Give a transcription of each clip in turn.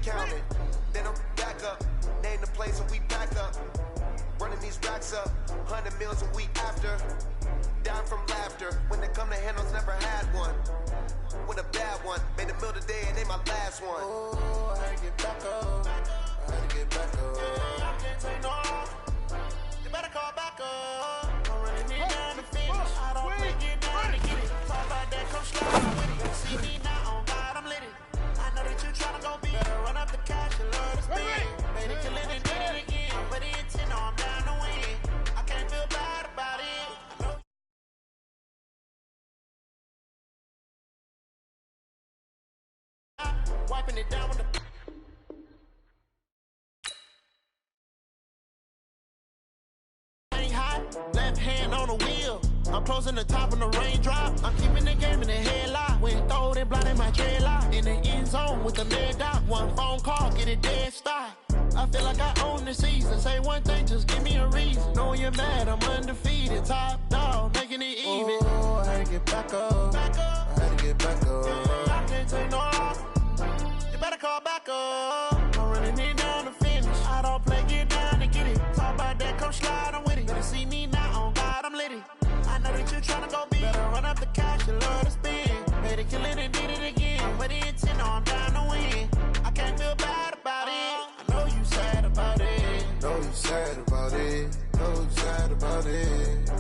counting. Then I'm back up. Name the place and we pack up. Running these racks up. 100 meals a week after. Dying from laughter. When they come to handles, never had one. With a bad one. Made a meal today and they my last one. Oh, I had to get back up. I had to get back up. I can't take no. You better call back up. I'm running it down to finish. I don't think it down to get it. Talk about that, come slide with it. See me now on God, I'm lit it. I know that you tryna go be. Better run up the cash and love to spend. Made it kill it and did it again. But it 10, no, I'm down to win. I can't feel bad about it. Wiping it down with the ain't hot, left hand on the wheel. I'm closing the top on the raindrop. I'm keeping the game in the headlock. When throwed and blinded my dreadlock. In the end zone with the red dot. One phone call, get it dead stop. I feel like I own the season. Say one thing, just give me a reason. Know you're mad, I'm undefeated. Top dog, making it even. Oh, I had to get back up. I had to get back up. I can't take no loss. You better call back up. I'm running it down to finish. I don't play, get down to get it. Talk about that, come slide, I'm with it. Better see me now, on God, I'm lit it. I know that you tryna go be. Better run up the cash, you love to spend. Made it kill it and did it again. But it 10, no, I'm down to win. I can't feel bad about it. I know you sad about it. Know you sad about it. Know you sad about it.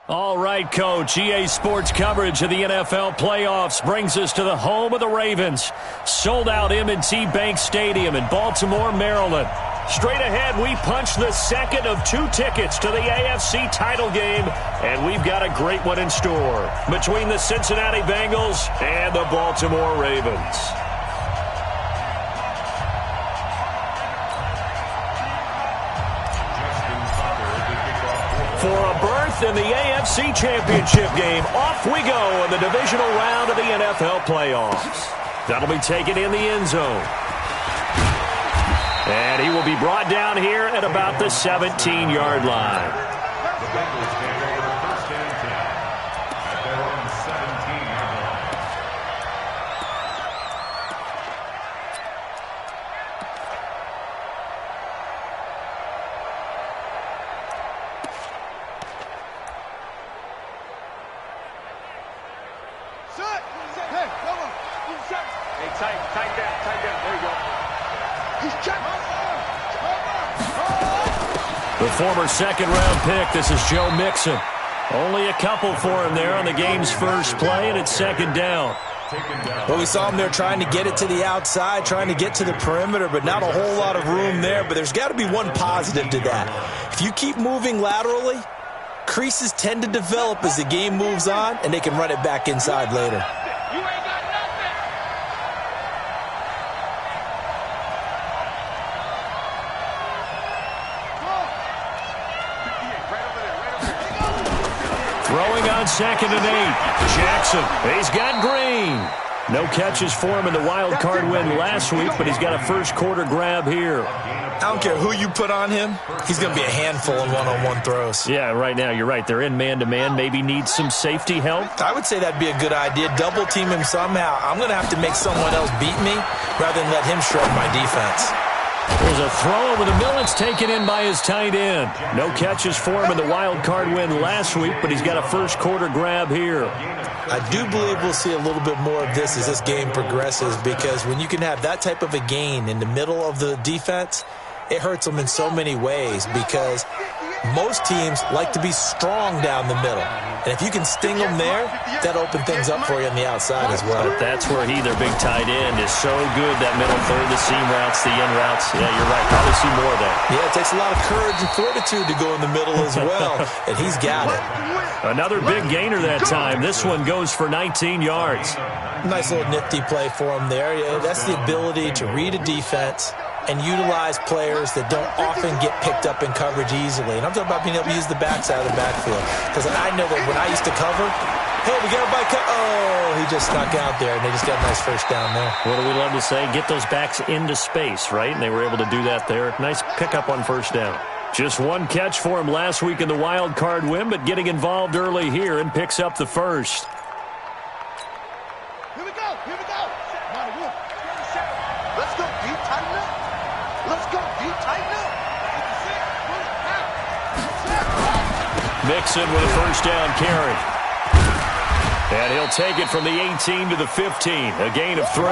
All right, Coach. EA Sports coverage of the NFL playoffs brings us to the home of the Ravens. Sold-out M&T Bank Stadium in Baltimore, Maryland. Straight ahead, we punch the second of 2 tickets to the AFC title game, and we've got a great one in store between the Cincinnati Bengals and the Baltimore Ravens. For a berth in the AFC Championship game, off we go in the divisional round of the NFL playoffs. That'll be taken in the end zone. And he will be brought down here at about the 17-yard line. The Bengals take over first and 10 at their own 17-yard line. Hey, come on. Hey, tight down. There you go. He's checked. The former second-round pick, this is Joe Mixon. Only a couple for him there on the game's first play, and it's second down. Well, we saw him there trying to get it to the outside, trying to get to the perimeter, but not a whole lot of room there. But there's got to be one positive to that. If you keep moving laterally, creases tend to develop as the game moves on, and they can run it back inside later. Throwing on 2nd and 8. Jackson, he's got Green. No catches for him in the wild card win last week, but he's got a first quarter grab here. I don't care who you put on him. He's going to be a handful in one-on-one throws. Yeah, right now, you're right. They're in man-to-man. Maybe needs some safety help. I would say that'd be a good idea. Double team him somehow. I'm going to have to make someone else beat me rather than let him shred my defense. There's a throw over the middle. It's taken in by his tight end. No catches for him in the wild card win last week, but he's got a first quarter grab here. I do believe we'll see a little bit more of this as this game progresses, because when you can have that type of a gain in the middle of the defense, it hurts them in so many ways, because most teams like to be strong down the middle. And if you can sting them there, that opens things up for you on the outside as well. But that's where their big tight end, is so good, that middle third, the seam routes, the in routes. Yeah, you're right. Probably see more of that. Yeah, it takes a lot of courage and fortitude to go in the middle as well, and he's got it. Another big gainer that time. This one goes for 19 yards. Nice little nifty play for him there. Yeah, that's the ability to read a defense and utilize players that don't often get picked up in coverage easily. And I'm talking about being able to use the backside of the backfield. Because I know that when I used to cover, hey, we got a bike. Oh, he just snuck out there, and they just got a nice first down there. What do we love to say? Get those backs into space, right? And they were able to do that there. Nice pickup on first down. Just one catch for him last week in the wild card win, but getting involved early here and picks up the first. Here we go. Let's go, D. Tighten up. Let's go, D. Tighten up. Mixon with a first down carry. And he'll take it from the 18 to the 15, a gain of 3.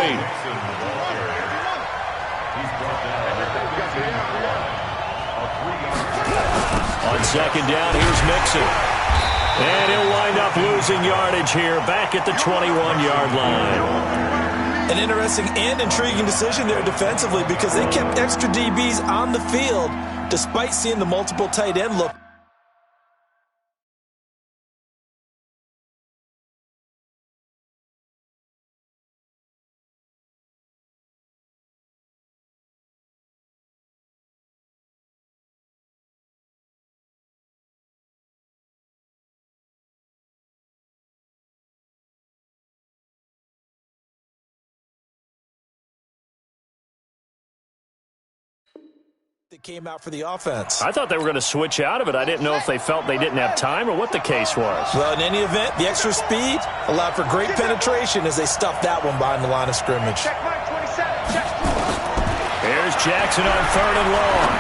On second down, here's Mixon. And he'll wind up losing yardage here, back at the 21-yard line. An interesting and intriguing decision there defensively because they kept extra DBs on the field despite seeing the multiple tight end look. That came out for the offense. I thought they were going to switch out of it. I didn't know if they felt they didn't have time or what the case was. Well, in any event, the extra speed allowed for great penetration as they stuffed that one behind the line of scrimmage. Here's Jackson on 3rd and long.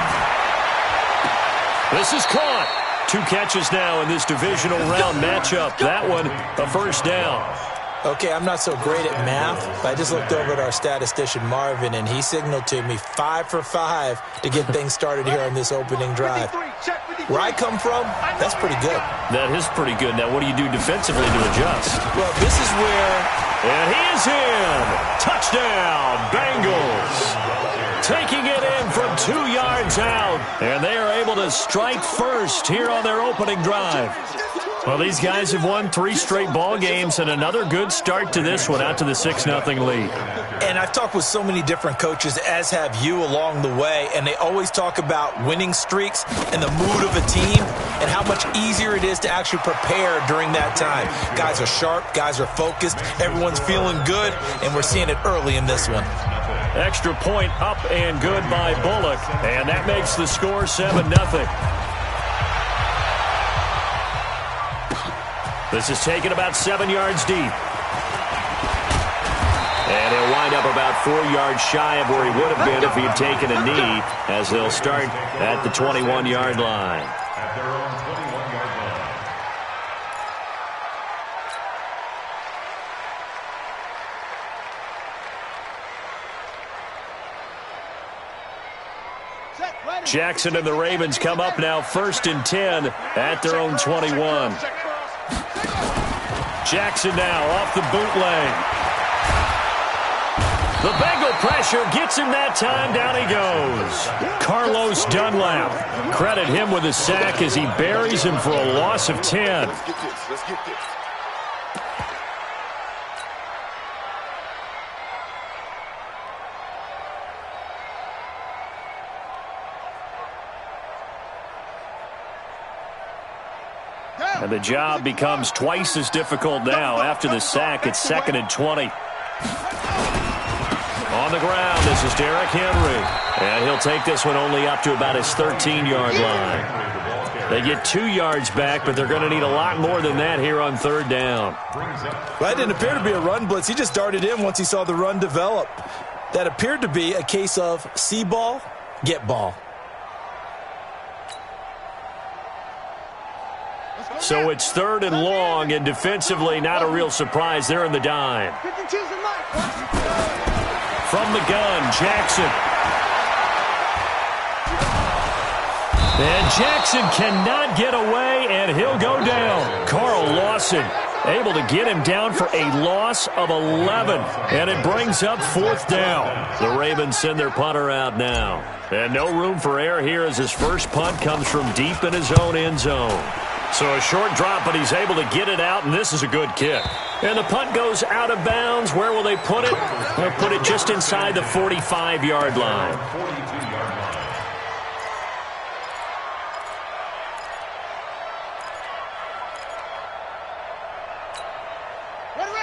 This is caught. 2 catches now in this divisional round matchup. That one, a first down. Okay, I'm not so great at math, but I just looked over at our statistician, Marvin, and he signaled to me 5 for 5 to get things started here on this opening drive. Where I come from, that's pretty good. That is pretty good. Now, what do you do defensively to adjust? Well, this is where... And he is in. Touchdown, Bengals. Taking it in from 2 yards out. And they are able to strike first here on their opening drive. Well, these guys have won 3 straight ball games and another good start to this one out to the 6-0 lead. And I've talked with so many different coaches, as have you along the way, and they always talk about winning streaks and the mood of a team and how much easier it is to actually prepare during that time. Guys are sharp, guys are focused, everyone's feeling good, and we're seeing it early in this one. Extra point up and good by Bullock, and that makes the score 7-0. This is taken about 7 yards deep. And he'll wind up about 4 yards shy of where he would have been if he had taken a knee, as they'll start at the 21-yard line. At their own 21-yard line. Jackson and the Ravens come up now 1st and 10 at their own 21. Jackson now off the bootleg. The Bengal pressure gets him that time. Down he goes. Carlos Dunlap. Credit him with a sack as he buries him for a loss of 10. Let's get this. Let's get this. And the job becomes twice as difficult now. After the sack, it's 2nd and 20. On the ground, this is Derrick Henry. And he'll take this one only up to about his 13-yard line. They get 2 yards back, but they're going to need a lot more than that here on 3rd down. Well, that didn't appear to be a run blitz. He just darted in once he saw the run develop. That appeared to be a case of see ball, get ball. So it's 3rd and long, and defensively, not a real surprise. They're in the dime. From the gun, Jackson. And Jackson cannot get away, and he'll go down. Carl Lawson able to get him down for a loss of 11, and it brings up 4th down. The Ravens send their punter out now. And no room for error here as his first punt comes from deep in his own end zone. So a short drop, but he's able to get it out, and this is a good kick. And the punt goes out of bounds. Where will they put it? They'll put it just inside the 45-yard line.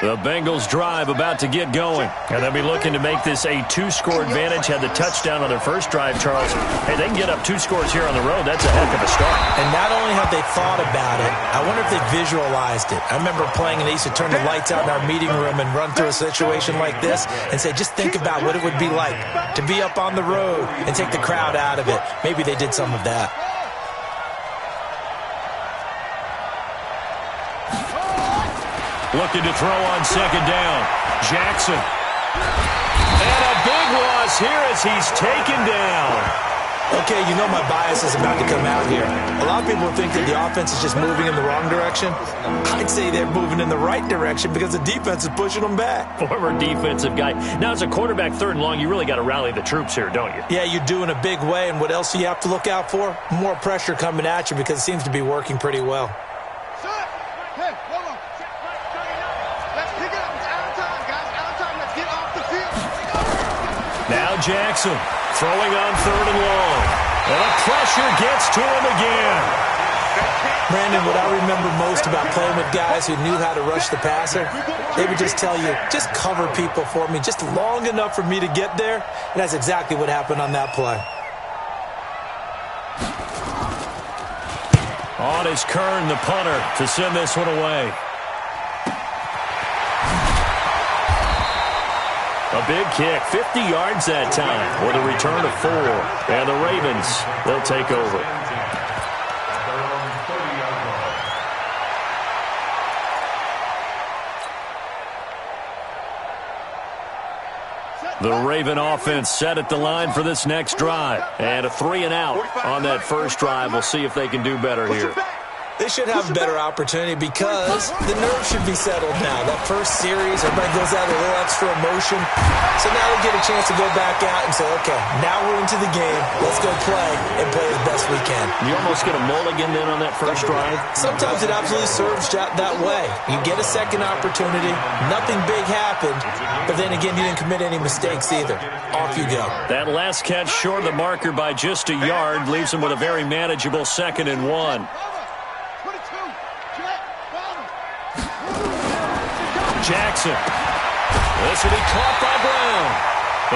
The Bengals drive about to get going. And they'll be looking to make this a 2-score advantage. Had the touchdown on their first drive, Charles. Hey, they can get up 2 scores here on the road. That's a heck of a start. And not only have they thought about it, I wonder if they visualized it. I remember playing and they used to turn the lights out in our meeting room and run through a situation like this and say, just think about what it would be like to be up on the road and take the crowd out of it. Maybe they did some of that. Looking to throw on second down. Jackson. And a big loss here as he's taken down. Okay, you know my bias is about to come out here. A lot of people think that the offense is just moving in the wrong direction. I'd say they're moving in the right direction because the defense is pushing them back. Former defensive guy. Now, as a quarterback, 3rd and long, you really got to rally the troops here, don't you? Yeah, you do in a big way. And what else do you have to look out for? More pressure coming at you because it seems to be working pretty well. Hey, hold on. Let's pick it up. It's out of time, guys. Out of time. Let's get off the field. Now Jackson throwing on 3rd and long. And the pressure gets to him again. Brandon, what I remember most about playing with guys who knew how to rush the passer, they would just tell you, just cover people for me, just long enough for me to get there. And that's exactly what happened on that play. On is Kern, the punter, to send this one away. A big kick, 50 yards that time, with a return of 4. And the Ravens, they'll take over. The Raven offense set at the line for this next drive. And a 3 and out on that first drive. We'll see if they can do better here. They should have a better opportunity because the nerves should be settled now. That first series, everybody goes out with a little extra emotion. So now they get a chance to go back out and say, okay, now we're into the game. Let's go play and play as best we can. You almost get a mulligan then on that first drive? Sometimes it absolutely serves that way. You get a second opportunity. Nothing big happened. But then again, you didn't commit any mistakes either. Off you go. That last catch short of the marker by just a yard leaves him with a very manageable 2nd and 1. Jackson. This will be caught by Brown.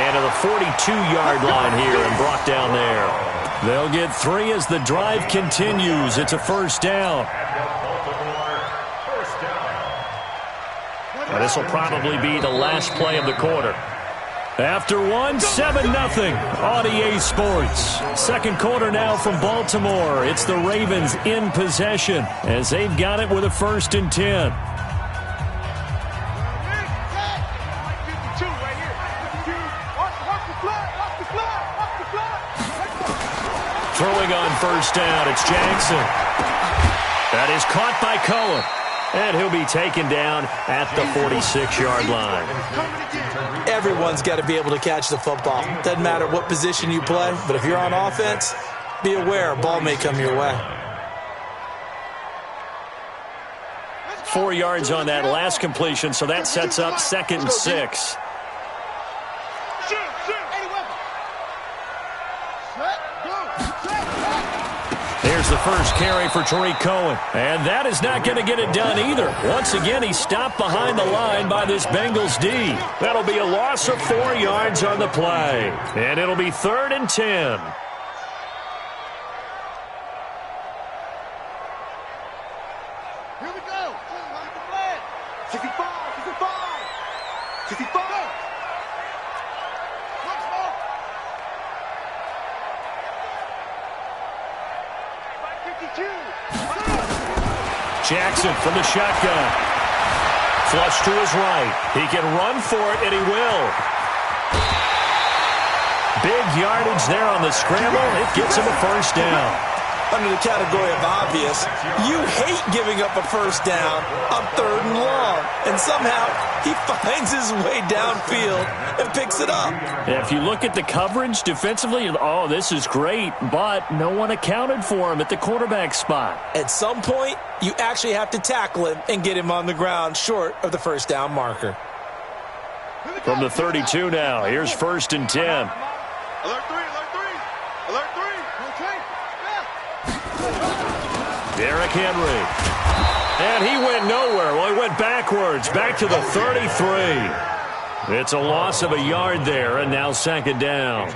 And to the 42-yard line here and brought down there. They'll get 3 as the drive continues. It's a first down. Now, this will probably be the last play of the quarter. After 1, 7-0 on EA Sports. Second quarter now from Baltimore. It's the Ravens in possession as they've got it with a 1st and 10. Throwing on first down, it's Jackson. That is caught by Cohen. And he'll be taken down at the 46-yard line. Everyone's got to be able to catch the football. Doesn't matter what position you play, but if you're on offense, be aware a ball may come your way. 4 yards on that last completion, so that sets up 2nd and 6. There's the first carry for Tariq Cohen. And that is not going to get it done either. Once again, he's stopped behind the line by this Bengals D. That'll be a loss of 4 yards on the play. And it'll be 3rd and 10. Here we go. 65, 65, 65. Jackson from the shotgun. Flush to his right. He can run for it, and he will. Big yardage there on the scramble. It gets him a first down. Under the category of obvious, you hate giving up a first down on 3rd and long. And somehow, he finds his way downfield and picks it up. Yeah, if you look at the coverage defensively, oh, this is great, but no one accounted for him at the quarterback spot. At some point, you actually have to tackle him and get him on the ground short of the first down marker. From the 32 now, here's 1st and 10. Alert 3, alert 3, alert 3. Derrick Henry. And he went nowhere. Well, he went backwards, back to the 33. It's a loss of a yard there, and now second down.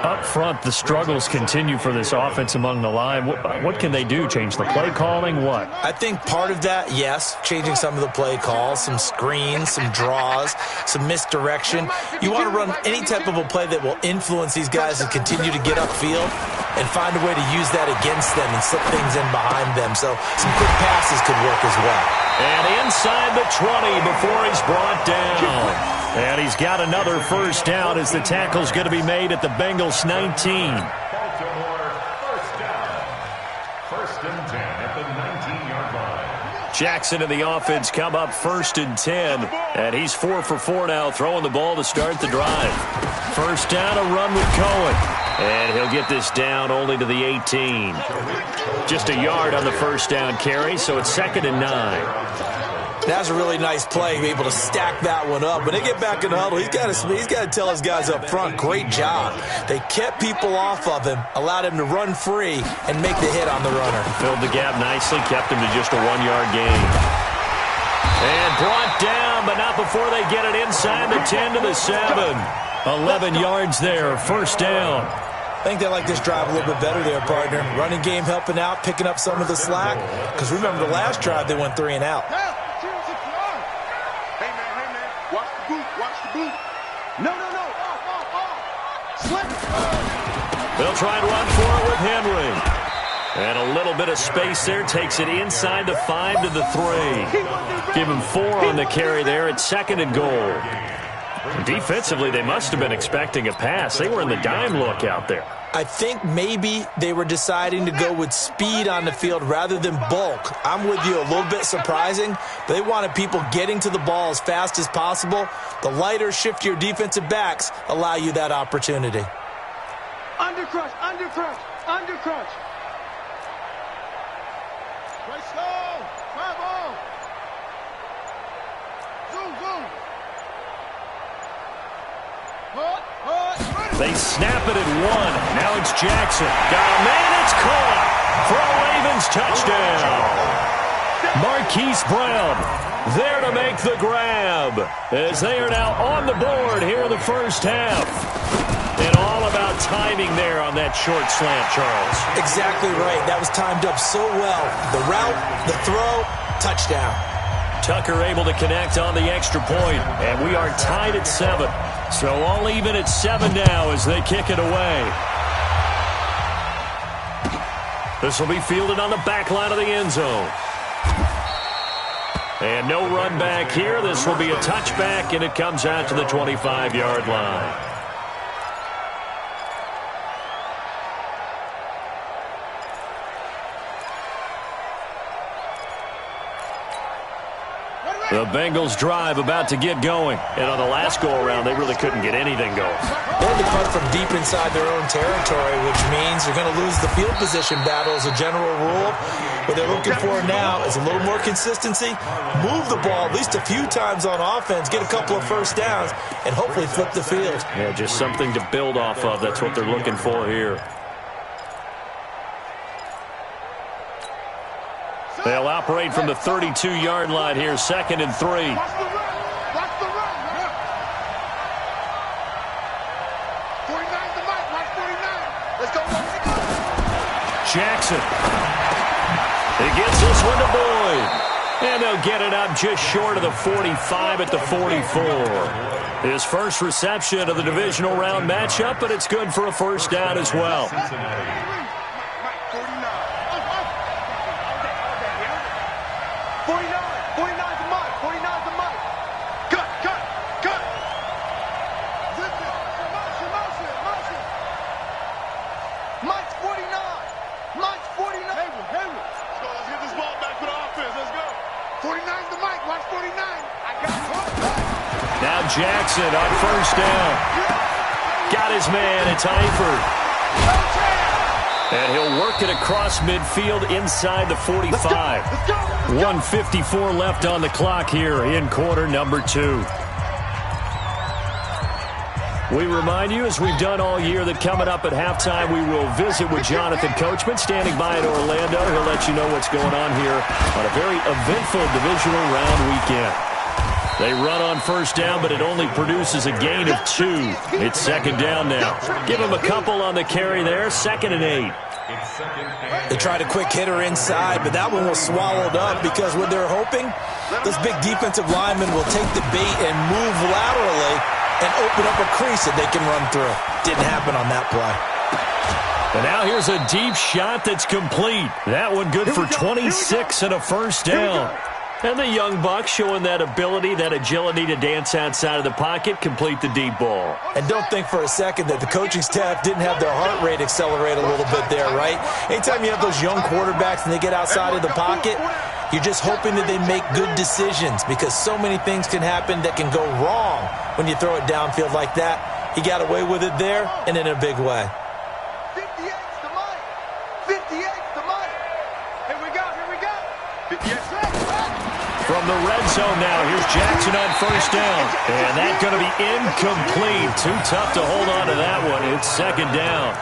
Up front, the struggles continue for this offense among the line. What can they do? Change the play calling? What? I think part of that, yes, changing some of the play calls, some screens, some draws, some misdirection. You want to run any type of a play that will influence these guys and continue to get upfield and find a way to use that against them and slip things in behind them. So some quick passes could work as well. And inside the 20 before he's brought down. And he's got another first down as the tackle's going to be made at the Bengals 19. Baltimore first down. First and 10 at the 19-yard line. Jackson and the offense come up first and 10. And he's 4 for 4 now, throwing the ball to start the drive. First down, a run with Cohen. And he'll get this down only to the 18. Just a yard on the first down carry, so it's 2nd and 9. That's a really nice play, able to stack that one up. When they get back in the huddle, he's got to tell his guys up front, great job. They kept people off of him, allowed him to run free, and make the hit on the runner. Filled the gap nicely, kept him to just a 1-yard gain. And brought down, but not before they get it inside the 10 to the 7. 11 yards there, first down. I think they like this drive a little bit better there, partner. Running game helping out, picking up some of the slack. Because remember, the last drive, they went 3 and out. They'll try and run for it with Henry. And a little bit of space there. Takes it inside the 5 to the 3. Give him 4 on the carry there. It's 2nd and goal. Defensively, they must have been expecting a pass. They were in the dime look out there. I think maybe they were deciding to go with speed on the field rather than bulk. I'm with you, a little bit surprising. They wanted people getting to the ball as fast as possible. The lighter, shiftier defensive backs allow you that opportunity. Under crunch, under crunch, under crunch. Play slow, travel. Zoom, zoom. They snap it at 1. Now it's Jackson. Got a man, it's caught for a Ravens touchdown. Marquise Brown there to make the grab as they are now on the board here in the first half. And all about timing there on that short slant, Charles. Exactly right. That was timed up so well. The route, the throw, touchdown. Tucker able to connect on the extra point, and we are tied at 7. So all even at 7 now as they kick it away. This will be fielded on the back line of the end zone. And no run back here. This will be a touchback, and it comes out to the 25-yard line. The Bengals drive about to get going. And on the last go-around, they really couldn't get anything going. They had to punt from deep inside their own territory, which means they're going to lose the field position battle as a general rule. What they're looking for now is a little more consistency, move the ball at least a few times on offense, get a couple of first downs, and hopefully flip the field. Yeah, just something to build off of. That's what they're looking for here. They'll operate from the 32-yard line here, 2nd and 3. Watch the run. Watch the run. 49's the mic. Watch 49. Let's go. Jackson. He gets this one to Boyd. And they'll get it up just short of the 45 at the 44. His first reception of the divisional round matchup, but it's good for a first down as well. 49's the mic. 49's the mic. Cut. Motion. Mike's 49. Mike's 49. Henry. Let's get this ball back for the offense. Let's go. 49's the mic. Watch 49. I got it. Now Jackson on first down. Got his man. It's Eifert. And he'll work it across midfield inside the 45. 1:54 left on the clock here in quarter number 2. We remind you, as we've done all year, that coming up at halftime, we will visit with Jonathan Coachman, standing by in Orlando. He'll let you know what's going on here on a very eventful divisional round weekend. They run on first down, but it only produces a gain of 2. It's second down now. Give them a couple on the carry there, 2nd and 8. They tried a quick hitter inside, but that one was swallowed up because what they're hoping, those big defensive linemen will take the bait and move laterally and open up a crease that they can run through. Didn't happen on that play. And now here's a deep shot that's complete. That one good for 26 and a first down. And the young buck showing that ability, that agility to dance outside of the pocket, complete the deep ball. And don't think for a second that the coaching staff didn't have their heart rate accelerate a little bit there, right? Anytime you have those young quarterbacks and they get outside of the pocket, you're just hoping that they make good decisions because so many things can happen that can go wrong when you throw it downfield like that. He got away with it there and in a big way. 58's the money. 58's the money. Here we go. 58's. From the red zone now, here's Jackson on first down. And that's going to be incomplete. Too tough to hold on to that one. It's second down.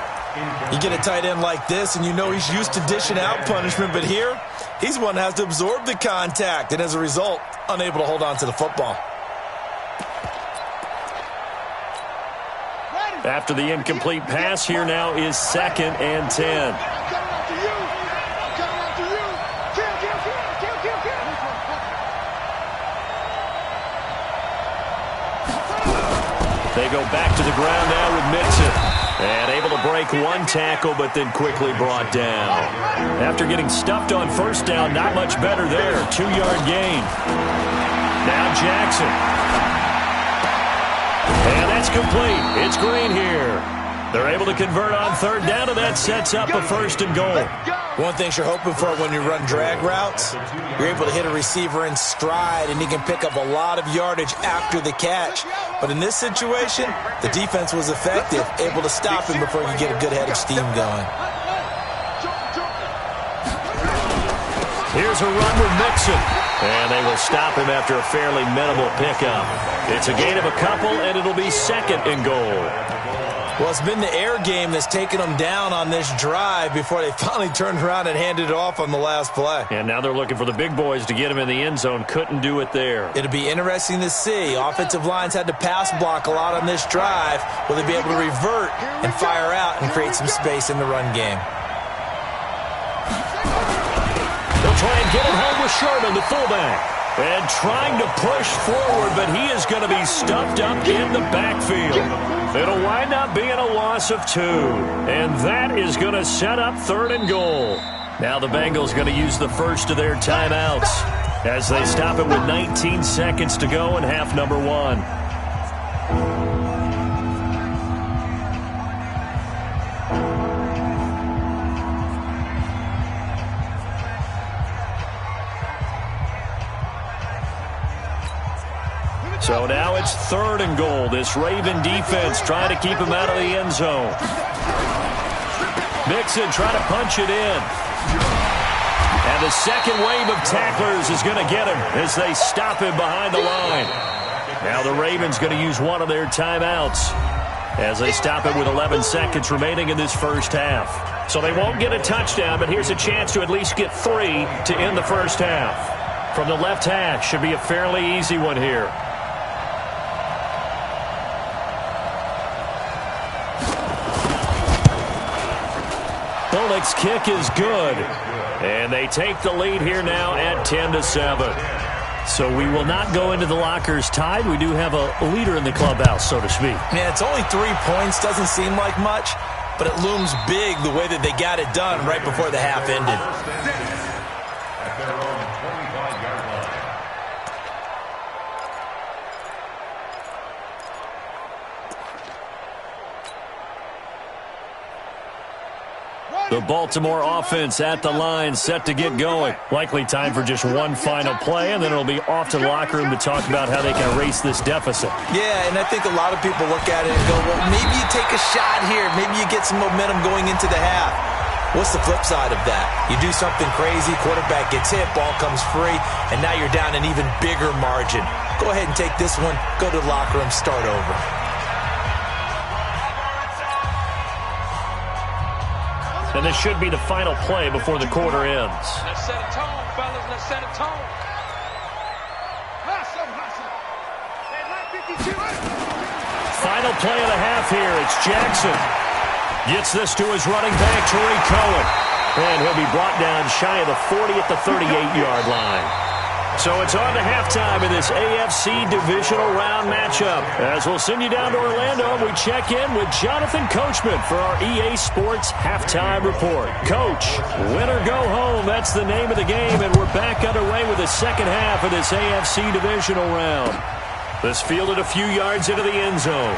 You get a tight end like this, and you know he's used to dishing out punishment, but here, he's one that has to absorb the contact, and as a result, unable to hold on to the football. After the incomplete pass, here now is 2nd and 10. They go back to the ground now with Mixon. And able to break one tackle, but then quickly brought down. After getting stuffed on first down, not much better there. 2-yard gain. Now Jackson. And that's complete. It's Green here. They're able to convert on third down, and that sets up a 1st and goal. One thing you're hoping for when you run drag routes, you're able to hit a receiver in stride, and he can pick up a lot of yardage after the catch. But in this situation, the defense was effective, able to stop him before he could get a good head of steam going. Here's a run with Mixon. And they will stop him after a fairly minimal pickup. It's a gain of a couple, and it'll be 2nd and goal. Well, it's been the air game that's taken them down on this drive before they finally turned around and handed it off on the last play. And now they're looking for the big boys to get him in the end zone. Couldn't do it there. It'll be interesting to see. Offensive lines had to pass block a lot on this drive. Will they be able to revert and fire out and create some space in the run game? They'll try and get it home with Sherman, the fullback. And trying to push forward, but he is going to be stuffed up in the backfield. It'll wind up being a loss of 2. And that is going to set up 3rd and goal. Now the Bengals going to use the first of their timeouts as they stop it with 19 seconds to go in half number 1. So now it's 3rd and goal. This Raven defense trying to keep him out of the end zone. Mixon trying to punch it in. And the second wave of tacklers is going to get him as they stop him behind the line. Now the Ravens going to use one of their timeouts as they stop it with 11 seconds remaining in this first half. So they won't get a touchdown, but here's a chance to at least get 3 to end the first half. From the left hash, should be a fairly easy one here. Bullock's kick is good. And they take the lead here now at 10-7. So we will not go into the lockers tied. We do have a leader in the clubhouse, so to speak. Yeah, it's only 3 points. Doesn't seem like much, but it looms big the way that they got it done right before the half ended. At their own 25-yard line. The Baltimore offense at the line, set to get going. Likely time for just one final play, and then it'll be off to the locker room to talk about how they can erase this deficit. Yeah, and I think a lot of people look at it and go, well, maybe you take a shot here. Maybe you get some momentum going into the half. What's the flip side of that? You do something crazy, quarterback gets hit, ball comes free, and now you're down an even bigger margin. Go ahead and take this one, go to the locker room, start over. And this should be the final play before the quarter ends. Let's set a tone, fellas. Let's set a tone. Final play of the half here. It's Jackson. Gets this to his running back, Tariq Cohen. And he'll be brought down shy of the 40 at the 38-yard line. So it's on to halftime in this AFC divisional round matchup. As we'll send you down to Orlando, we check in with Jonathan Coachman for our EA Sports Halftime Report. Coach, win or go home, that's the name of the game, and we're back underway with the second half of this AFC divisional round. This fielded a few yards into the end zone.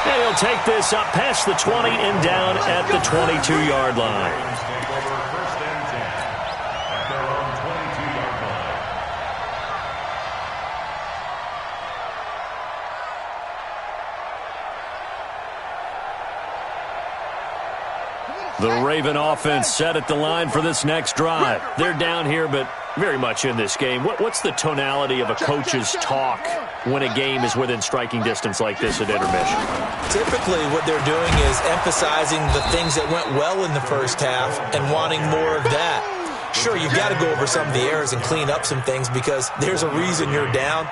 And he'll take this up past the 20 and down at the 22-yard line. The Raven offense set at the line for this next drive. They're down here, but very much in this game. What's the tonality of a coach's talk when a game is within striking distance like this at intermission? Typically, what they're doing is emphasizing the things that went well in the first half and wanting more of that. Sure, you've got to go over some of the errors and clean up some things because there's a reason you're down.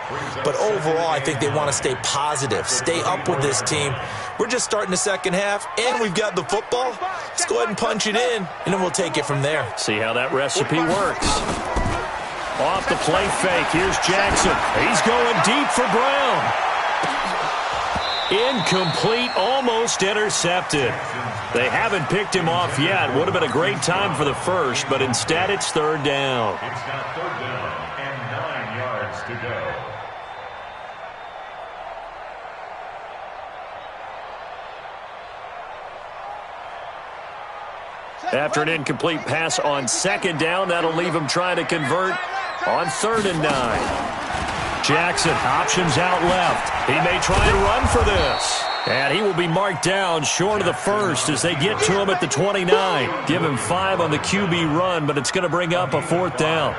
But overall, I think they want to stay positive, stay up with this team. We're just starting the second half, and we've got the football. Let's go ahead and punch it in, and then we'll take it from there. See how that recipe works. Off the play fake, here's Jackson. He's going deep for Brown. Incomplete, almost intercepted. They haven't picked him off yet. Would have been a great time for the first, but instead it's third down. It's now third down and 9 yards to go. After an incomplete pass on second down, that'll leave him trying to convert on 3rd and 9. Jackson, options out left. He may try and run for this. And he will be marked down short of the first as they get to him at the 29. Give him 5 on the QB run, but it's going to bring up a 4th down.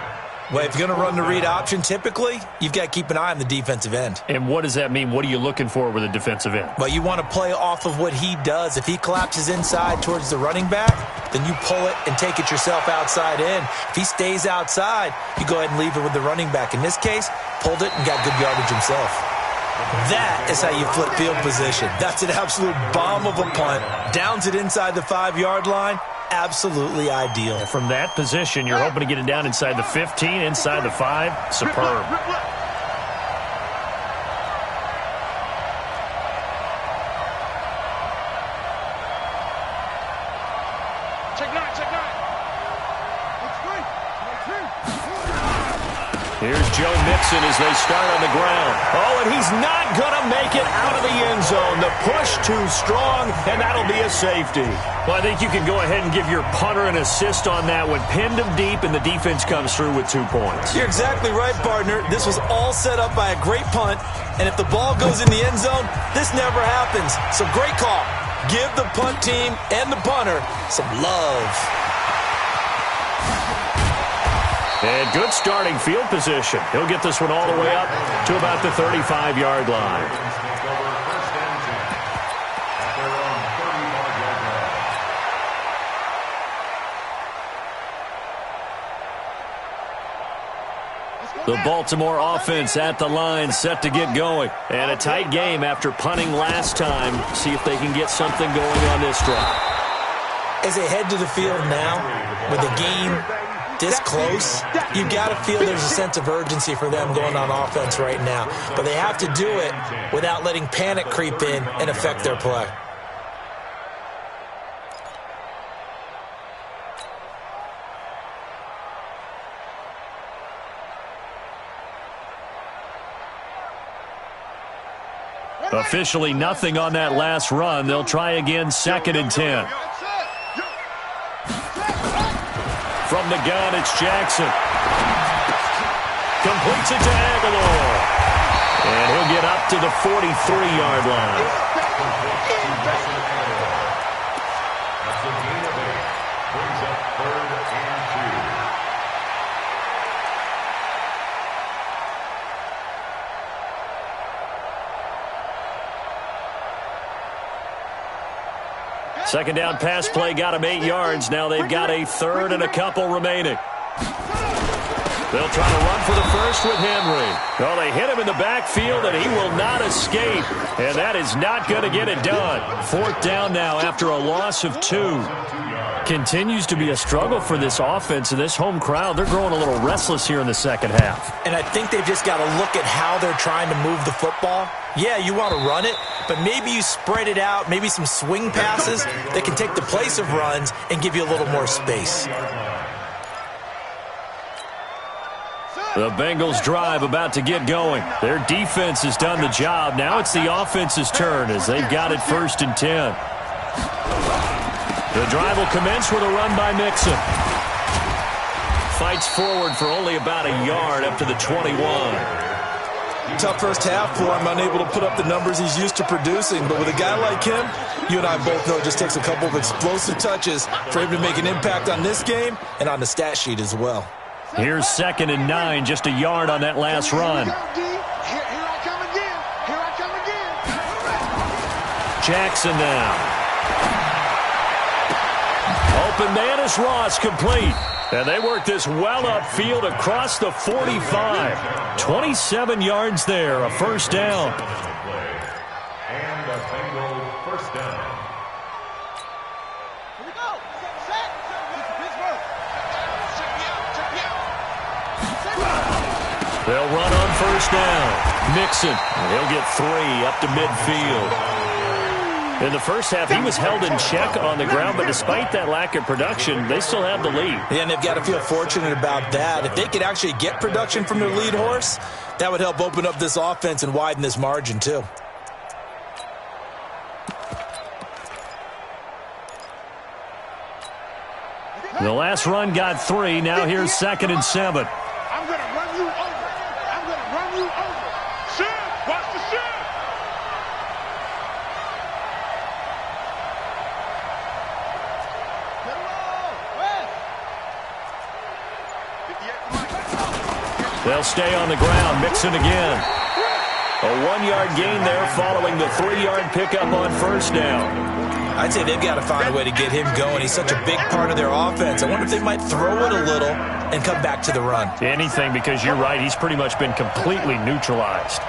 Well, if you're going to run the read option, typically, you've got to keep an eye on the defensive end. And what does that mean? What are you looking for with a defensive end? Well, you want to play off of what he does. If he collapses inside towards the running back, then you pull it and take it yourself outside in. If he stays outside, you go ahead and leave it with the running back. In this case, pulled it and got good yardage himself. That is how you flip field position. That's an absolute bomb of a punt. Downs it inside the 5-yard line. Absolutely ideal. And from that position, you're hoping to get it down inside the 15, inside the 5. Superb. Check 9, check 9. Here's Joe Mixon as they start on the ground. Oh, and he's not going to make it out of the end zone. The push too strong, and that'll be a safety. Well, I think you can go ahead and give your punter an assist on that one. Pinned him deep, and the defense comes through with 2 points. You're exactly right, partner. This was all set up by a great punt, and if the ball goes in the end zone, this never happens. So great call. Give the punt team and the punter some love. And good starting field position. He'll get this one all the way up to about the 35-yard line. The Baltimore offense at the line, set to get going. And a tight game after punting last time. See if they can get something going on this drive. As they head to the field now, with the game this close, you've got to feel there's a sense of urgency for them going on offense right now. But they have to do it without letting panic creep in and affect their play. Officially nothing on that last run. They'll try again, 2nd and 10. From the gun, it's Jackson. Completes it to Aguilar. And he'll get up to the 43-yard line. That's a gain of 8. Brings up 3rd and 2. Second down pass play got him 8 yards. Now they've got a third and a couple remaining. They'll try to run for the first with Henry. Well, they hit him in the backfield, and he will not escape. And that is not going to get it done. Fourth down now after a loss of 2. Continues to be a struggle for this offense and this home crowd. They're growing a little restless here in the second half. And I think they've just got to look at how they're trying to move the football. Yeah, you want to run it, but maybe you spread it out, maybe some swing passes that can take the place of runs and give you a little more space. The Bengals drive about to get going. Their defense has done the job. Now it's the offense's turn as they've got it 1st and 10. The drive will commence with a run by Mixon. Fights forward for only about a yard up to the 21. Tough first half for him, unable to put up the numbers he's used to producing. But with a guy like him, you and I both know it just takes a couple of explosive touches for him to make an impact on this game and on the stat sheet as well. Here's 2nd and 9, just a yard on that last run. Here I come again. Here I come again. Jackson now. Open man is Ross, complete. And they work this well upfield across the 45. 27 yards there, a first down. And a Bengal first down. Here we go. Set. Pittsburgh. They'll run on first down. Mixon, he'll get 3 up to midfield. In the first half, he was held in check on the ground, but despite that lack of production, they still have the lead. Yeah, and they've got to feel fortunate about that. If they could actually get production from their lead horse, that would help open up this offense and widen this margin too. The last run got 3. Now here's 2nd and 7. I'm going to run you over. I'm going to run you over. Shit. Watch the shit. They'll stay on the ground. Mixon again. A 1-yard gain there following the 3-yard pickup on first down. I'd say they've got to find a way to get him going. He's such a big part of their offense. I wonder if they might throw it a little and come back to the run. Anything, because you're right. He's pretty much been completely neutralized.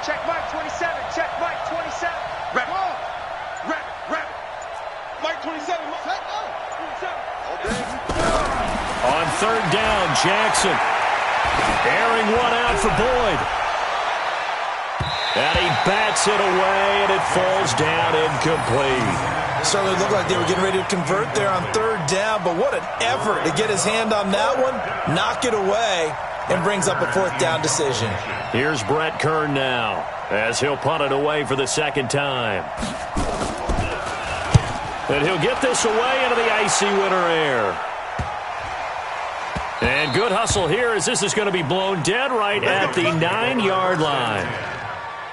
Check Mike 27. Check Mike 27. Rep. Mike 27. On third down, Jackson. Airing one out for Boyd. And he bats it away, and it falls down incomplete. Certainly looked like they were getting ready to convert there on third down, but what an effort to get his hand on that one, knock it away, and brings up a 4th down decision. Here's Brett Kern now, as he'll punt it away for the 2nd time. And he'll get this away into the icy winter air. And good hustle here as this is going to be blown dead right at the 9-yard line.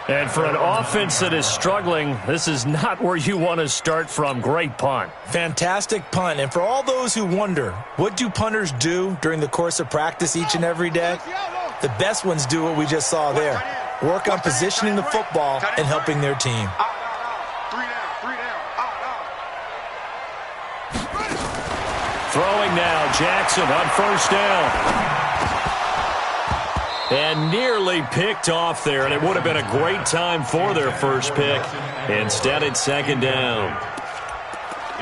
And for an offense that is struggling, this is not where you want to start from. Great punt. Fantastic punt. And for all those who wonder, what do punters do during the course of practice each and every day? The best ones do what we just saw there. Work on positioning the football and helping their team. Throwing now, Jackson on first down. And nearly picked off there, and it would have been a great time for their first pick. Instead, it's 2nd down.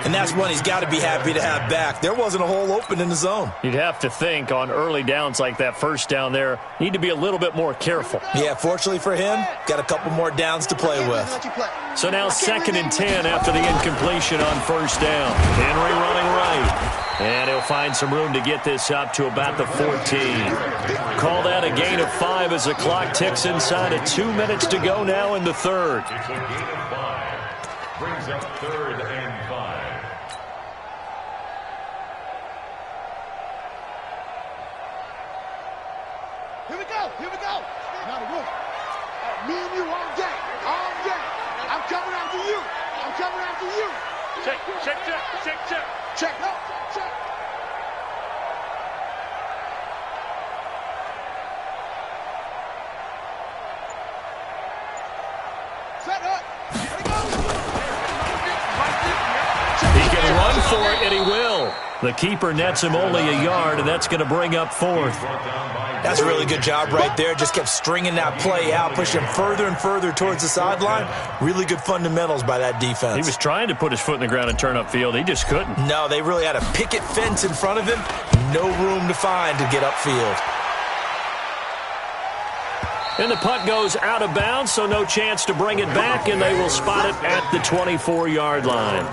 And that's one he's got to be happy to have back. There wasn't a hole open in the zone. You'd have to think on early downs like that first down there, need to be a little bit more careful. Yeah, fortunately for him, got a couple more downs to play with. So now 2nd and 10 after the incompletion on first down. Henry running right. And he'll find some room to get this up to about the 14. Call that a gain of 5 as the clock ticks inside of 2 minutes to go now in the third. It's a gain of 5. Brings up 3rd and 5. Here we go. Now the roof. Me and you all day. I'm coming after you. Check. Check. No. Check. for it, and he will. The keeper nets him only a yard, and that's going to bring up fourth. That's a really good job right there. Just kept stringing that play out, pushing him further and further towards the sideline. Really good fundamentals by that defense. He was trying to put his foot in the ground and turn upfield. He just couldn't. No, they really had a picket fence in front of him. No room to find to get upfield. And the punt goes out of bounds, so no chance to bring it back, and they will spot it at the 24-yard line.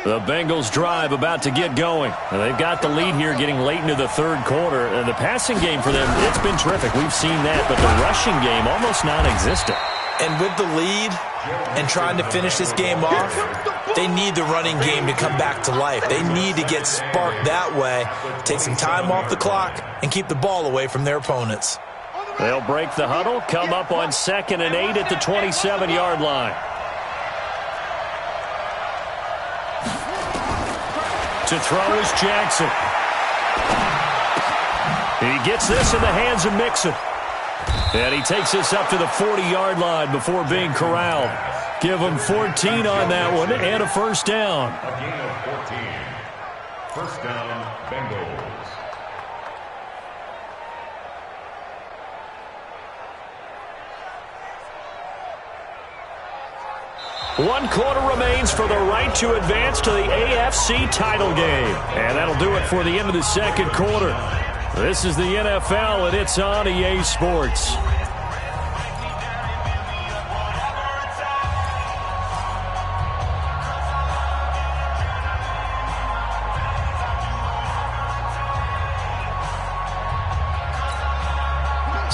The Bengals drive about to get going. And they've got the lead here getting late into the third quarter. And the passing game for them, it's been terrific. We've seen that, but the rushing game almost non-existent. And with the lead and trying to finish this game off, they need the running game to come back to life. They need to get sparked that way, take some time off the clock, and keep the ball away from their opponents. They'll break the huddle, come up on 2nd and 8 at the 27-yard line. To throw is Jackson. He gets this in the hands of Mixon. And he takes this up to the 40-yard line before being corralled. Give him 14 on that one and a first down. A gain of 14. First down, Bengals. One quarter remains for the right to advance to the AFC title game. And that'll do it for the end of the second quarter. This is the NFL, and it's on EA Sports.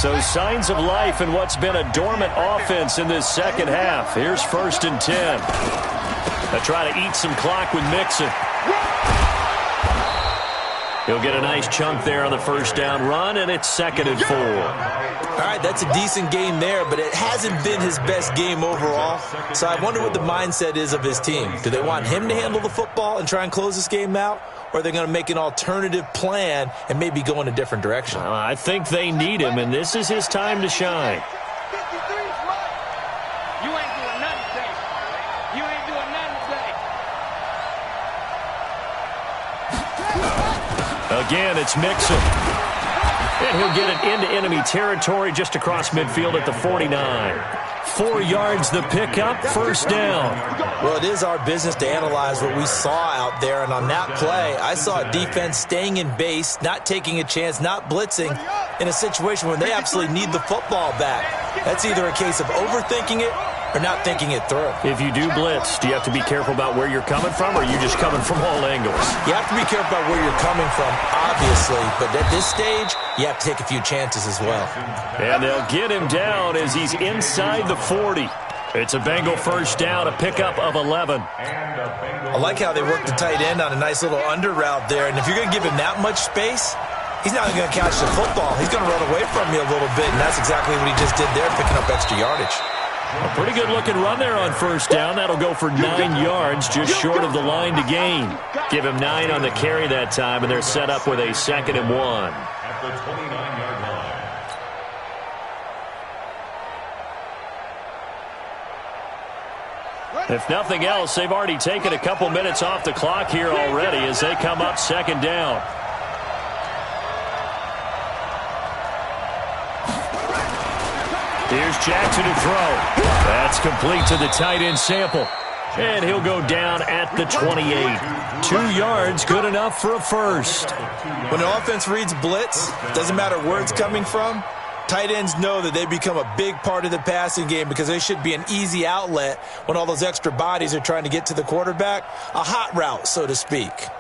So signs of life in what's been a dormant offense in this second half. Here's 1st and 10. They'll try to eat some clock with Mixon. He'll get a nice chunk there on the first down run, and it's 2nd and 4. All right, that's a decent game there, but it hasn't been his best game overall. So I wonder what the mindset is of his team. Do they want him to handle the football and try and close this game out? Or are they going to make an alternative plan and maybe go in a different direction? I think they need him, and this is his time to shine. You ain't doing nothing today. You ain't doing nothing today. Again, it's Mixon. And he'll get it into enemy territory just across midfield at the 49. 4 yards the pickup, first down. Well, it is our business to analyze what we saw out there, and on that play, I saw a defense staying in base, not taking a chance, not blitzing, in a situation where they absolutely need the football back. That's either a case of overthinking it or not thinking it through. If you do blitz, do you have to be careful about where you're coming from, or are you just coming from all angles? You have to be careful about where you're coming from, obviously, but at this stage, you have to take a few chances as well. And they'll get him down as he's inside the 40. It's a Bengal first down, a pickup of 11. I like how they worked the tight end on a nice little under route there, and if you're going to give him that much space, he's not going to catch the football. He's going to run away from you a little bit, and that's exactly what he just did there, picking up extra yardage. A pretty good-looking run there on first down. That'll go for 9 yards, just short of the line to gain. Give him 9 on the carry that time, and they're set up with a 2nd and 1. At the 29-yard line. If nothing else, they've already taken a couple minutes off the clock here already as they come up 2nd down. Here's Jackson to throw. That's complete to the tight end Sample. And he'll go down at the 28. 2 yards, good enough for a first. When an offense reads blitz, doesn't matter where it's coming from, tight ends know that they become a big part of the passing game because they should be an easy outlet when all those extra bodies are trying to get to the quarterback. A hot route, so to speak.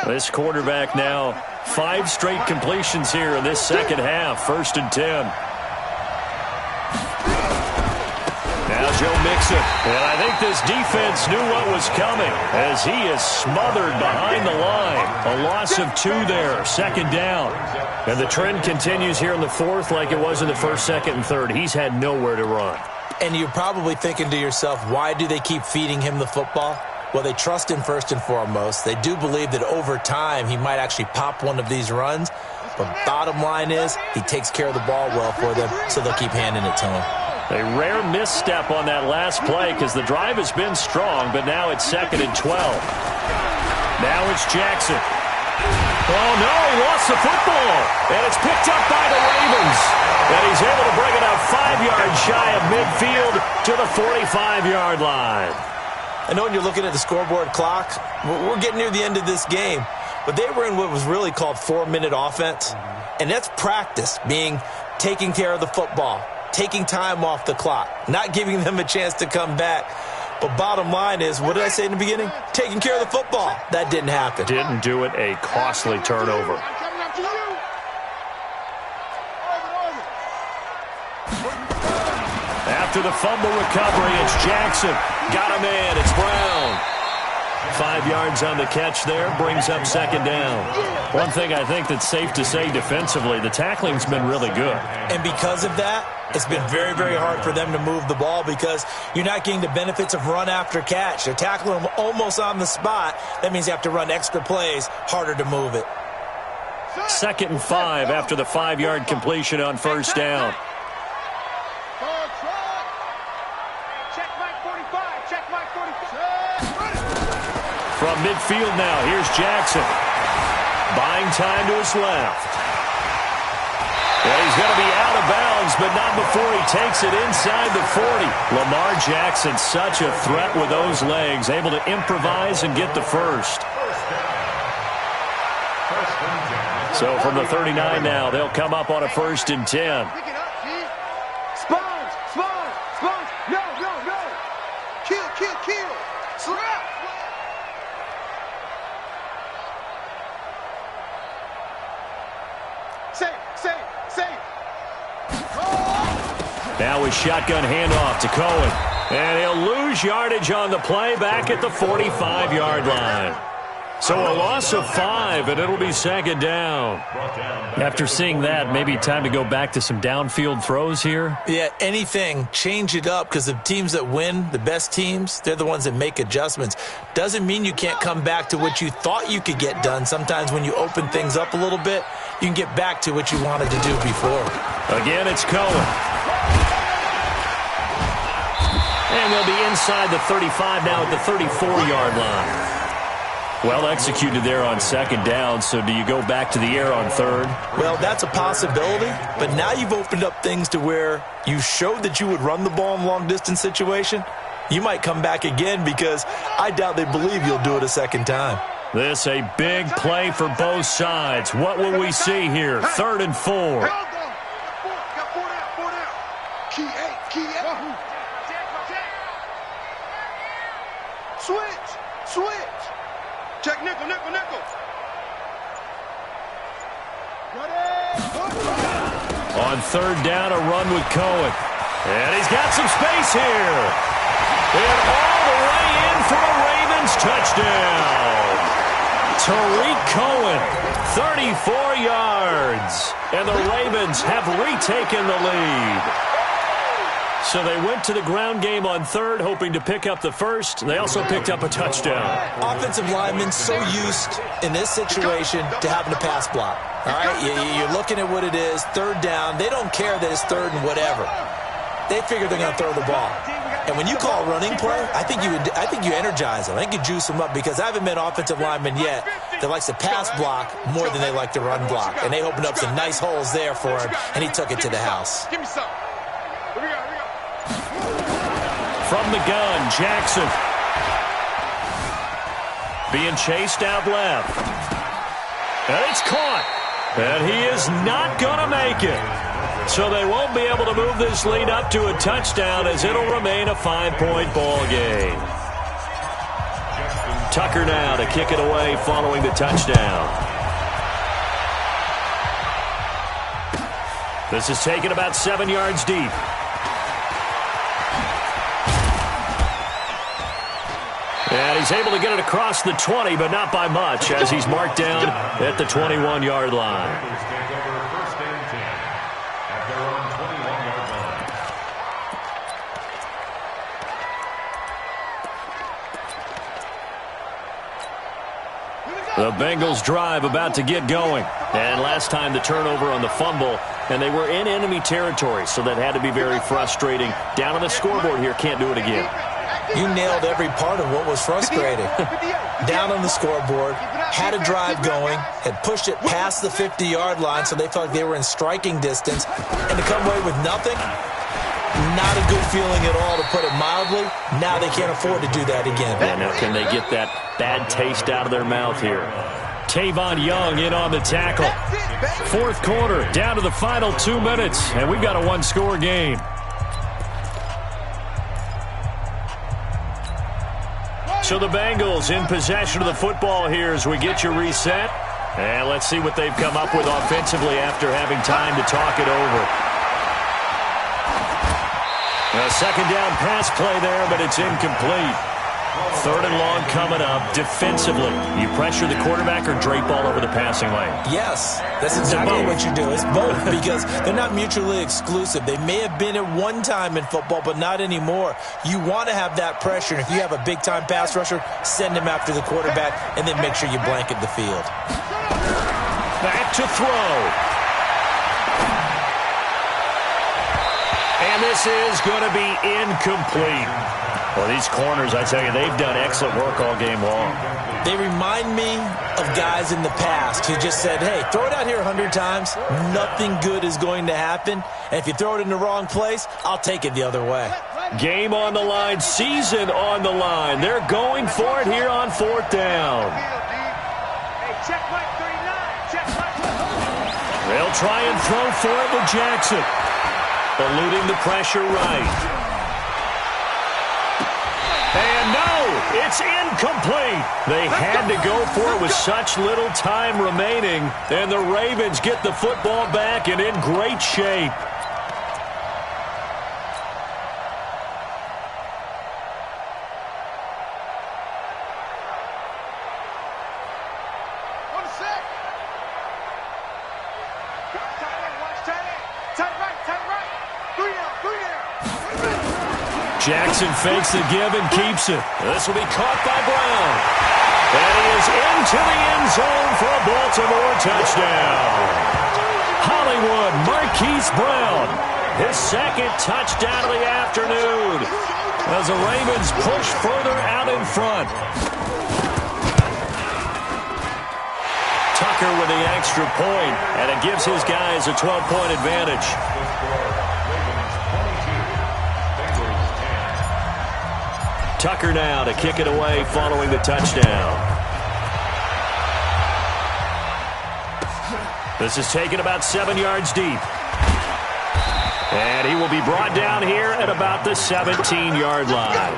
This quarterback now 5 straight completions here in this second half. 1st and 10. Now Joe Mixon. And I think this defense knew what was coming as he is smothered behind the line. A loss of 2 there. 2nd down. And the trend continues here in the 4th like it was in the 1st, 2nd, and 3rd. He's had nowhere to run. And you're probably thinking to yourself, why do they keep feeding him the football? Well, they trust him first and foremost. They do believe that over time he might actually pop one of these runs. But bottom line is he takes care of the ball well for them, so they'll keep handing it to him. A rare misstep on that last play because the drive has been strong, but now it's 2nd and 12. Now it's Jackson. Oh, no, he lost the football. And it's picked up by the Ravens. And he's able to bring it out 5 yards shy of midfield to the 45-yard line. I know when you're looking at the scoreboard clock, we're getting near the end of this game. But they were in what was really called 4-minute offense. And that's practice, being taking care of the football, taking time off the clock, not giving them a chance to come back. But bottom line is, what did I say in the beginning? Taking care of the football. That didn't happen. Didn't do it. A costly turnover. After the fumble recovery, it's Jackson. Got him in. It's Brown. 5 yards on the catch there, brings up 2nd down. One thing I think that's safe to say defensively, the tackling's been really good. And because of that, it's been very, very hard for them to move the ball because you're not getting the benefits of run after catch. They're tackling them almost on the spot. That means you have to run extra plays, harder to move it. 2nd and 5 after the 5-yard completion on 1st down. From midfield now, here's Jackson. Buying time to his left. And he's going to be out of bounds, but not before he takes it inside the 40. Lamar Jackson, such a threat with those legs, able to improvise and get the first. So from the 39 now, they'll come up on a 1st and 10. Sponge. No. Kill. Slap. Save. Now a shotgun handoff to Cohen. And he'll lose yardage on the play back at the 45-yard line. So a loss of 5, and it'll be 2nd down. After seeing that, maybe time to go back to some downfield throws here. Yeah, anything. Change it up because the teams that win, the best teams, they're the ones that make adjustments. Doesn't mean you can't come back to what you thought you could get done. Sometimes when you open things up a little bit, you can get back to what you wanted to do before. Again, it's Cohen. And they'll be inside the 35 now at the 34-yard line. Well executed there on 2nd down, so do you go back to the air on 3rd? Well, that's a possibility, but now you've opened up things to where you showed that you would run the ball in long-distance situation. You might come back again because I doubt they believe you'll do it a 2nd time. This a big play for both sides. What will we see here? 3rd and 4. Got 4 down. Key 8. Switch. Check nickel. On 3rd down, a run with Cohen. And he's got some space here. And all the way in for a Ravens touchdown. Tariq Cohen, 34 yards. And the Ravens have retaken the lead. So they went to the ground game on 3rd, hoping to pick up the first. They also picked up a touchdown. Offensive linemen so used in this situation to having a pass block. All right, you're looking at what it is, 3rd down. They don't care that it's 3rd and whatever. They figure they're going to throw the ball. And when you call a running play, I think you energize them. I think you juice them up because I haven't met offensive linemen yet that likes to pass block more than they like to run block. And they opened up some nice holes there for him, and he took it to the house. Give me some. Here we go. From the gun, Jackson. Being chased out left. And it's caught. And he is not going to make it. So they won't be able to move this lead up to a touchdown as it'll remain a 5-point ball game. Tucker now to kick it away following the touchdown. This is taken about 7 yards deep. And he's able to get it across the 20, but not by much, as he's marked down at the 21-yard line. The Bengals drive about to get going. And last time the turnover on the fumble, and they were in enemy territory, so that had to be very frustrating. Down on the scoreboard here, can't do it again. You nailed every part of what was frustrating. Down on the scoreboard, had a drive going, had pushed it past the 50-yard line, so they felt like they were in striking distance, and to come away with nothing, not a good feeling at all, to put it mildly. Now they can't afford to do that again. Yeah, now can they get that bad taste out of their mouth here? Tavon Young in on the tackle. Fourth quarter, down to the final 2 minutes, and we've got a one-score game. So the Bengals in possession of the football here as we get you reset. And let's see what they've come up with offensively after having time to talk it over. A second down pass play there, but it's incomplete. Third and long coming up. Defensively, you pressure the quarterback or drape all over the passing lane? Yes, that's exactly what you do. It's both, because they're not mutually exclusive. They may have been at one time in football, but not anymore. You want to have that pressure. And if you have a big-time pass rusher, send him after the quarterback, and then make sure you blanket the field. Back to throw. And this is going to be incomplete. Well, these corners, I tell you, they've done excellent work all game long. They remind me of guys in the past who just said, hey, throw it out here 100 times. Nothing good is going to happen. And if you throw it in the wrong place, I'll take it the other way. Game on the line, season on the line. They're going for it here on fourth down. They'll try and throw for it with Jackson. Eluding the pressure right. And no, it's incomplete. They had to go for it with such little time remaining. And the Ravens get the football back and in great shape. Jackson fakes the give and keeps it. This will be caught by Brown. And he is into the end zone for a Baltimore touchdown. Hollywood Marquise Brown, his second touchdown of the afternoon, as the Ravens push further out in front. Tucker with the extra point, and it gives his guys a 12-point advantage. Tucker now to kick it away following the touchdown. This is taken about 7 yards deep. And he will be brought down here at about the 17-yard line.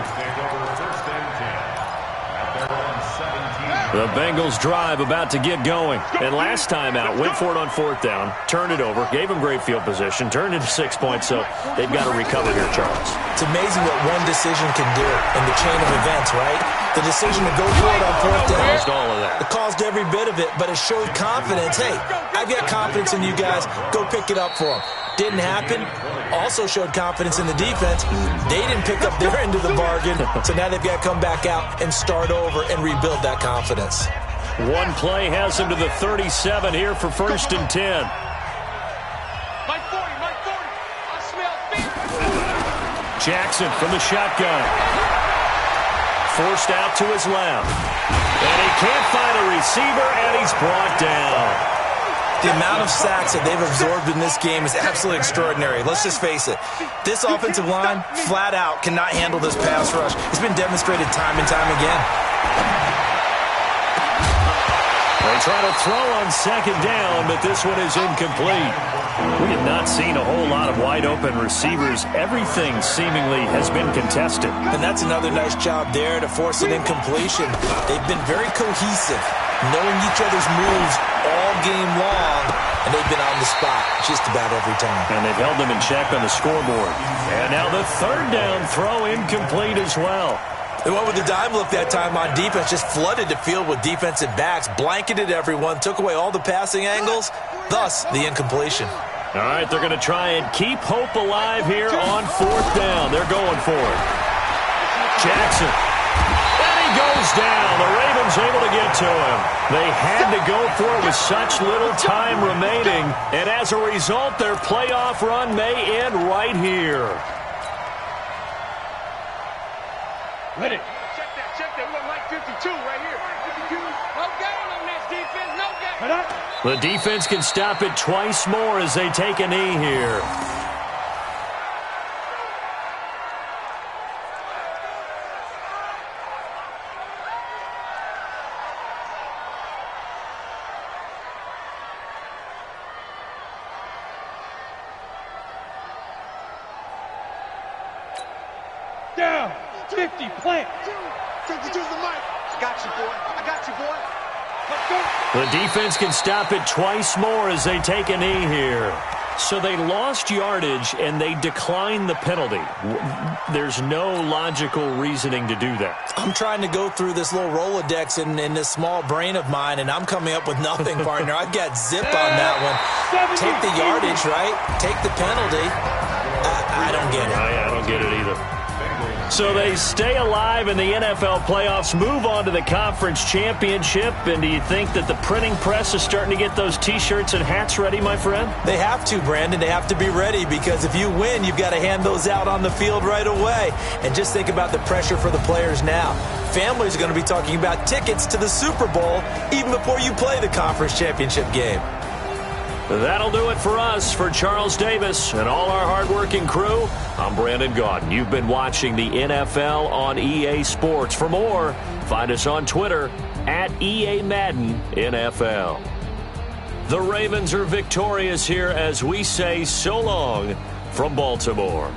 The Bengals drive about to get going. And last time out, went for it on fourth down, turned it over, gave them great field position, turned into 6 points, so they've got to recover here, Charles. It's amazing what one decision can do in the chain of events, right? The decision to go for it on fourth down. Caused all of that. It caused every bit of it, but it showed confidence. Hey, I've got confidence in you guys. Go pick it up for them. Didn't happen. Also showed confidence in the defense. They didn't pick up their end of the bargain, so now they've got to come back out and start over and rebuild that confidence. One play has them to the 37 here for first and 10. Jackson from the shotgun. Forced out to his left. And he can't find a receiver, and he's brought down. The amount of sacks that they've absorbed in this game is absolutely extraordinary. Let's just face it. This offensive line, flat out, cannot handle this pass rush. It's been demonstrated time and time again. They try to throw on second down, but this one is incomplete. We have not seen a whole lot of wide-open receivers. Everything seemingly has been contested. And that's another nice job there to force an incompletion. They've been very cohesive, knowing each other's moves all game long, and they've been on the spot just about every time. And they've held them in check on the scoreboard. And now the third down throw incomplete as well. They went with the dime look that time on defense, just flooded the field with defensive backs, blanketed everyone, took away all the passing angles, thus the incompletion. All right, they're going to try and keep hope alive here on fourth down. They're going for it. Jackson. And he goes down. The Ravens able to get to him. They had to go for it with such little time remaining. And as a result, their playoff run may end right here. Ready. Check that. We're like 52 right here. 52. No game on this defense. No game. The defense can stop it twice more as they take a knee here. Down. 50. Plant. 52's the mic. I got you, boy. Let's go. The defense can stop it twice more as they take a knee here. So they lost yardage and they declined the penalty. There's no logical reasoning to do that. I'm trying to go through this little Rolodex in this small brain of mine, and I'm coming up with nothing, partner. I've got zip on that one. Take the yardage, right? Take the penalty. I don't get it. I don't get it either. So they stay alive in the NFL playoffs, move on to the conference championship. And do you think that the printing press is starting to get those T-shirts and hats ready, my friend? They have to, Brandon. They have to be ready because if you win, you've got to hand those out on the field right away. And just think about the pressure for the players now. Families are going to be talking about tickets to the Super Bowl even before you play the conference championship game. That'll do it for us. For Charles Davis and all our hardworking crew, I'm Brandon Gaudin. You've been watching the NFL on EA Sports. For more, find us on Twitter at EA Madden NFL. The Ravens are victorious here as we say so long from Baltimore.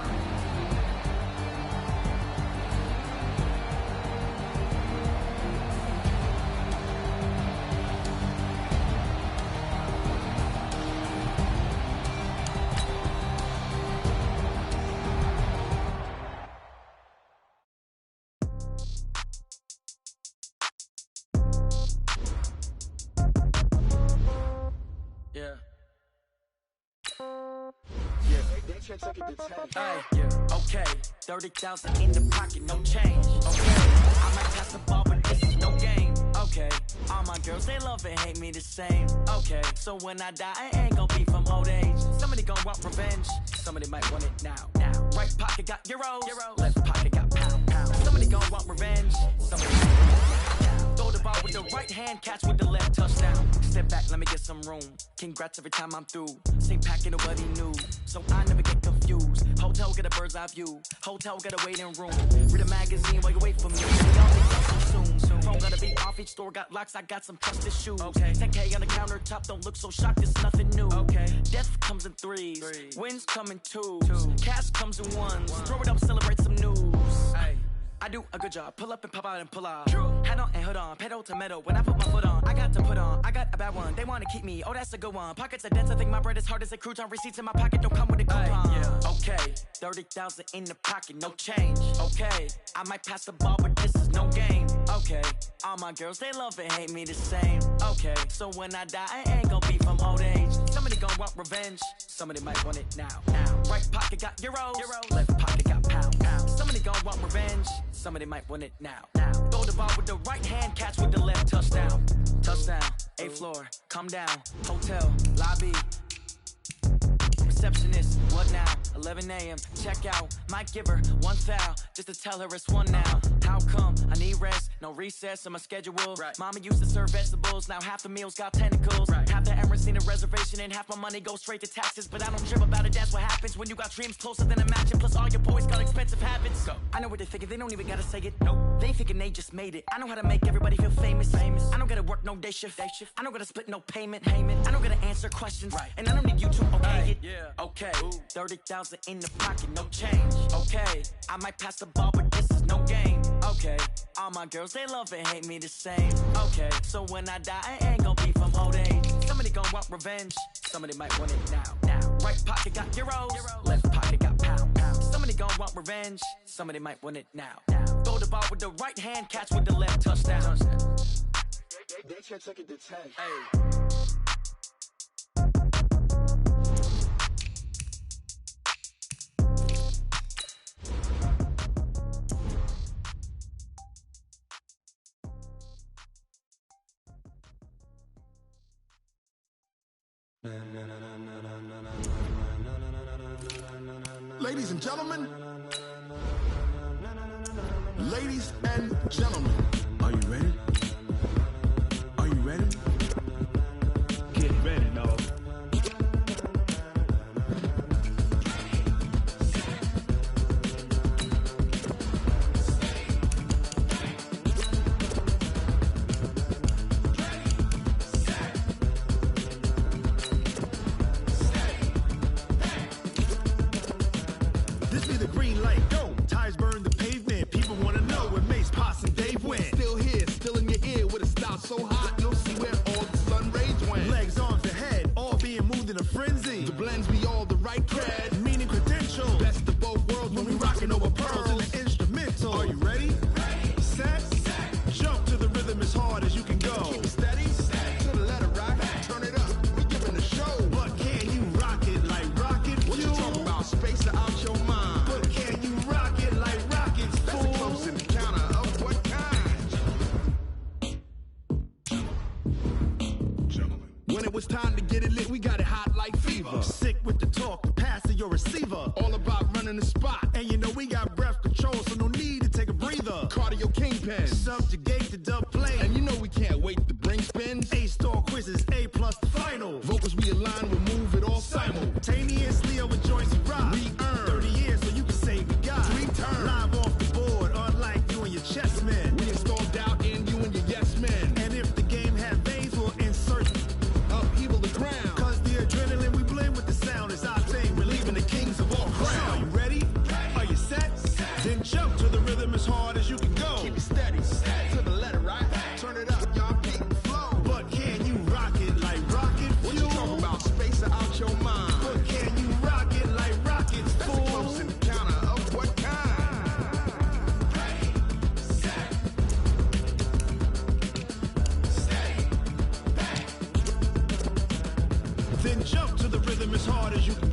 Okay, 30,000 in the pocket, no change. Okay, I might pass the ball, but this is no game. Okay, all my girls, they love and hate me the same. Okay, so when I die, I ain't gon' be from old age. Somebody gon' want revenge, somebody might want it now. Right pocket got euros, left pocket got pound. Somebody gon' want revenge, somebody might want it now. Throw the ball with the right hand, catch with the left, touchdown. Step back, let me get some room. Congrats every time I'm through. Same packet, nobody knew, so I never get confused. Hotel get a bird's eye view. Hotel get a waiting room. Read a magazine while you wait for me. Y'all think so soon. Phone gotta be off, each store got locks. I got some trusted shoes. Okay. 10K on the countertop, don't look so shocked. It's nothing new. Okay. Death comes in threes. Wins come in twos. Cash comes in ones. Throw it up, celebrate some news. Hey. I do a good job. Pull up and pop out and pull out. True. Head on and hood on. Pedal to metal. When I put my foot on, I got to put on. I got a bad one. They want to keep me. Oh, that's a good one. Pockets are dense. I think my bread is hard as a crouton. Receipts in my pocket don't come with a coupon. Okay. 30,000 in the pocket. No change. Okay. I might pass the ball, but this is no game. Okay. All my girls, they love and hate me the same. Okay. So when I die, I ain't gonna be from old age. Somebody gon' want revenge. Somebody might want it now. Right pocket got euros. Left pocket got pound. Somebody gon' want revenge. Somebody might want it now. Throw the ball with the right hand, catch with the left, touchdown. Touchdown, 8th floor, come down, hotel, lobby. Receptionist, what now? 11 a.m., check out. Might give her one foul, just to tell her it's one now. How come? I need rest, no recess in my schedule. Right. Mama used to serve vegetables, now half the meals got tentacles. Right. Half the Emirates need a reservation and half my money goes straight to taxes. But I don't trip about it, that's what happens when you got dreams closer than a match. And plus all your boys got expensive habits. Go. I know what they're thinking, they don't even gotta say it. Nope. They thinking they just made it. I know how to make everybody feel famous. I don't gotta work no day shift. I don't gotta split no payment. I don't gotta answer questions. Right. And I don't need you to okay it. Yeah. Okay. 30,000 in the pocket, no change. Okay. I might pass the ball, but this is no game. Okay. All my girls, they love and hate me the same. Okay. So when I die, I ain't gonna be from old age. Somebody gon' want revenge. Somebody might want it now. Right pocket got euros. Left pocket got pound. Somebody gon' want revenge. Somebody might want it now. Throw the ball with the right hand, catch with the left, touchdown. They check it to 10. Hey. Ladies and gentlemen. Ladies and gentlemen. Are you ready? Are you ready? Get ready, dog. This be the green light, go. Tires burn the pavement. People wanna know where Mace, Potts, and Dave went. Still here, still in your ear with a style so hot, you'll see where all the sun rays went. Legs, arms, the head, all being moved in a frenzy. The blends be all the right cred, meaning credentials. Best of both worlds when we rockin' over pearls in the instrumental. Are you ready? Set, jump to the rhythm as hard as you can go. Keep it steady, to the letter right. Turn it up, we giving the show. But can you rock it like rocket fuel? What you talking about? Space out your mind. But can you rock it like rockets, fool? That's a close encounter of what kind? Gentlemen. When it was time to get it lit, we got it hot like fever. Sick with the talk, the pass to your receiver. All about running the spot. And you know we got breath control, so no need to take a breather. Cardio kingpin, subjugate the dub plane. And you know we can't wait to bring spins. A-star quizzes, A+ the final. Vocals we align, we move it all simultaneously over joints we rock. We earn 30 years so you can say we got. Dream turn, live off the board, unlike you and your chess men. We install doubt in you and your yes men. And if the game had veins, we'll insert upheaval the ground. Cause the adrenaline we blend with the sound is our thing. Relieving the kings of all crowns. So are you ready? Are you set? Then jump to the rhythm as hard as you can go. Keep it steady, to the letter right. Turn it up, y'all keep the flow. But can you rock it like rocket fuel? What you talking about? Space out your mind. But can you rock it like rockets, fool? That's a close encounter of what kind? Ready, set, stay back. Then jump to the rhythm as hard as you can